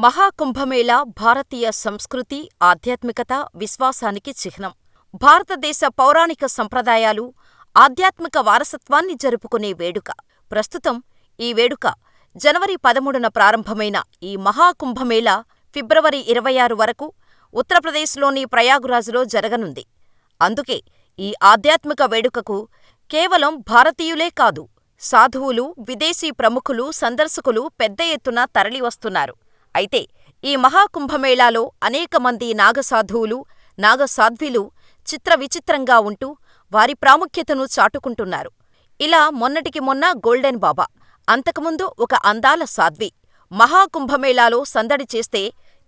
మహాకుంభమేళా భారతీయ సంస్కృతి, ఆధ్యాత్మికత, విశ్వాసానికి చిహ్నం. భారతదేశ పౌరాణిక సంప్రదాయాలు, ఆధ్యాత్మిక వారసత్వాన్ని జరుపుకునే వేడుక. ప్రస్తుతం ఈ వేడుక జనవరి 13న ప్రారంభమైన ఈ మహాకుంభమేళా ఫిబ్రవరి 26 వరకు ఉత్తరప్రదేశ్లోని ప్రయాగ్రాజ్లో జరగనుంది. అందుకే ఈ ఆధ్యాత్మిక వేడుకకు కేవలం భారతీయులే కాదు, సాధువులు, విదేశీ ప్రముఖులు, సందర్శకులు పెద్ద ఎత్తున తరలివస్తున్నారు. అయితే ఈ మహాకుంభమేళాలో అనేకమంది నాగసాధువులు, నాగసాధ్వులు చిత్రవిచిత్రంగా ఉంటూ వారి ప్రాముఖ్యతను చాటుకుంటున్నారు. ఇలా మొన్నటికి మొన్న గోల్డెన్ బాబా, అంతకుముందు ఒక అందాల సాధ్వి మహాకుంభమేళాలో సందడి చేస్తే,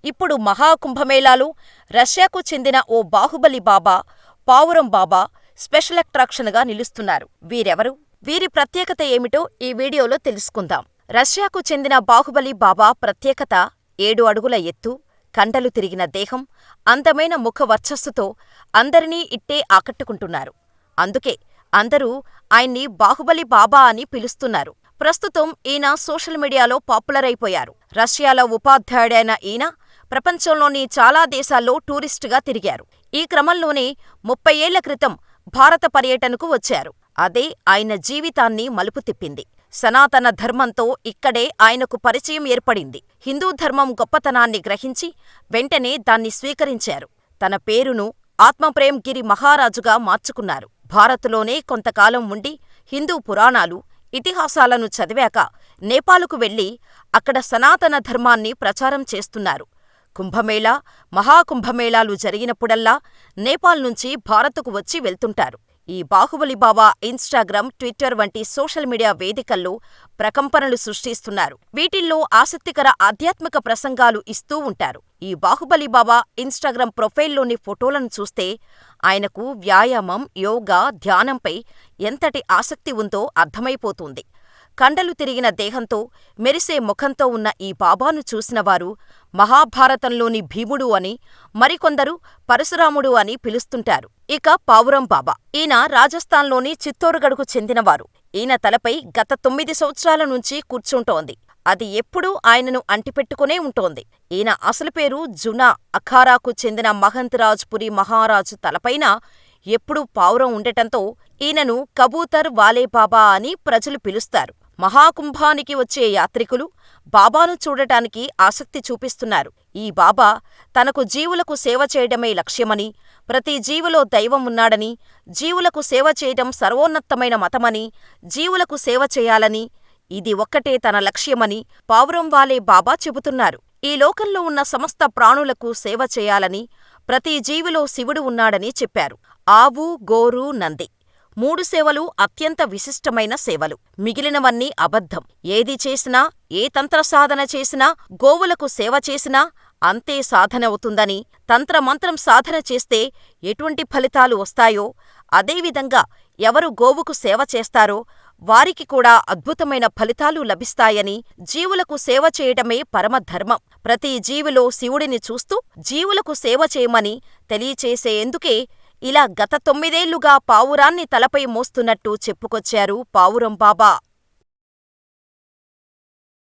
ఇప్పుడు మహాకుంభమేళాలో రష్యాకు చెందిన ఓ బాహుబలి బాబా, పావురం బాబా స్పెషల్ అట్రాక్షన్గా నిలుస్తున్నారు. వీరెవరు? వీరి ప్రత్యేకత ఏమిటో ఈ వీడియోలో తెలుసుకుందాం. రష్యాకు చెందిన బాహుబలి బాబా ప్రత్యేకత 7 అడుగుల ఎత్తు, కండలు తిరిగిన దేహం, అందమైన ముఖ వర్చస్సుతో అందరినీ ఇట్టే ఆకట్టుకుంటున్నారు. అందుకే అందరూ ఆయన్ని బాహుబలి బాబా అని పిలుస్తున్నారు. ప్రస్తుతం ఈయన సోషల్ మీడియాలో పాపులర్ అయిపోయారు. రష్యాలో ఉపాధ్యాయుడైన ఈయన ప్రపంచంలోని చాలా దేశాల్లో టూరిస్టుగా తిరిగారు. ఈ క్రమంలోనే 30 ఏళ్ల క్రితం భారత పర్యటనకు వచ్చారు. అదే ఆయన జీవితాన్ని మలుపు తిప్పింది. సనాతన ధర్మంతో ఇక్కడే ఆయనకు పరిచయం ఏర్పడింది. హిందూ ధర్మం గొప్పతనాన్ని గ్రహించి వెంటనే దాన్ని స్వీకరించారు. తన పేరును ఆత్మప్రేమ్ గిరి మహారాజుగా మార్చుకున్నారు. భారత్లోనే కొంతకాలం ఉండి హిందూ పురాణాలు, ఇతిహాసాలను చదివాక నేపాలుకు వెళ్లి అక్కడ సనాతన ధర్మాన్ని ప్రచారం చేస్తున్నారు. కుంభమేళా, మహాకుంభమేళాలు జరిగినప్పుడల్లా నేపాల్ నుంచి భారత్కు వచ్చి వెళ్తుంటారు. ఈ బాహుబలి బాబా ఇన్స్టాగ్రామ్, ట్విట్టర్ వంటి సోషల్ మీడియా వేదికల్లో ప్రకంపనలు సృష్టిస్తున్నారు. వీటిల్లో ఆసక్తికర ఆధ్యాత్మిక ప్రసంగాలు ఇస్తూ ఉంటారు. ఈ బాహుబలి బాబా ఇన్స్టాగ్రామ్ ప్రొఫైల్లోని ఫోటోలను చూస్తే ఆయనకు వ్యాయామం, యోగా, ధ్యానంపై ఎంతటి ఆసక్తి ఉందో అర్థమైపోతుంది. కండలు తిరిగిన దేహంతో, మెరిసే ముఖంతో ఉన్న ఈ బాబాను చూసినవారు మహాభారతంలోని భీముడు అని, మరికొందరు పరశురాముడు అని పిలుస్తుంటారు. ఇక పావురం బాబా, ఈయన రాజస్థాన్లోని చిత్తోర్గఢ్కు చెందినవారు. ఈయన తలపై గత 9 సంవత్సరాల నుంచి కూర్చుంటోంది. అది ఎప్పుడూ ఆయనను అంటిపెట్టుకునే ఉంటోంది. ఈయన అసలు పేరు జునా. అఖారాకు చెందిన మహంత్ రాజ్ పురి మహారాజు తలపైన ఎప్పుడూ పావురం ఉండటంతో ఈయనను కబూతర్ వాలే బాబా అని ప్రజలు పిలుస్తారు. మహాకుంభానికి వచ్చే యాత్రికులు బాబాను చూడటానికి ఆసక్తి చూపిస్తున్నారు. ఈ బాబా తనకు జీవులకు సేవ చేయడమే లక్ష్యమని, ప్రతి జీవిలో దైవం ఉన్నాడని, జీవులకు సేవ చేయడం సర్వోన్నతమైన మతమని, జీవులకు సేవ చేయాలని, ఇది ఒక్కటే తన లక్ష్యమని పావురం వాలే బాబా చెబుతున్నారు. ఈ లోకంలో ఉన్న సమస్త ప్రాణులకు సేవ చేయాలని, ప్రతి జీవిలో శివుడు ఉన్నాడని చెప్పారు. ఆవు, గోరు, నంది 3 సేవలు అత్యంత విశిష్టమైన సేవలు. మిగిలినవన్నీ అబద్ధం. ఏది చేసినా, ఏ తంత్రసాధన చేసినా, గోవులకు సేవ చేసినా అంతే సాధనవుతుందని, తంత్రమంత్రం సాధన చేస్తే ఎటువంటి ఫలితాలు వస్తాయో అదేవిధంగా ఎవరు గోవుకు సేవ చేస్తారో వారికి కూడా అద్భుతమైన ఫలితాలు లభిస్తాయని, జీవులకు సేవ చేయటమే పరమధర్మం. ప్రతి జీవిలో శివుడిని చూస్తూ జీవులకు సేవ చేయమని తెలియచేసేందుకే ఇలా గత 9 ఏళ్లుగా పావురాన్ని తలపై మోస్తున్నట్టు చెప్పుకొచ్చారు పావురం బాబా.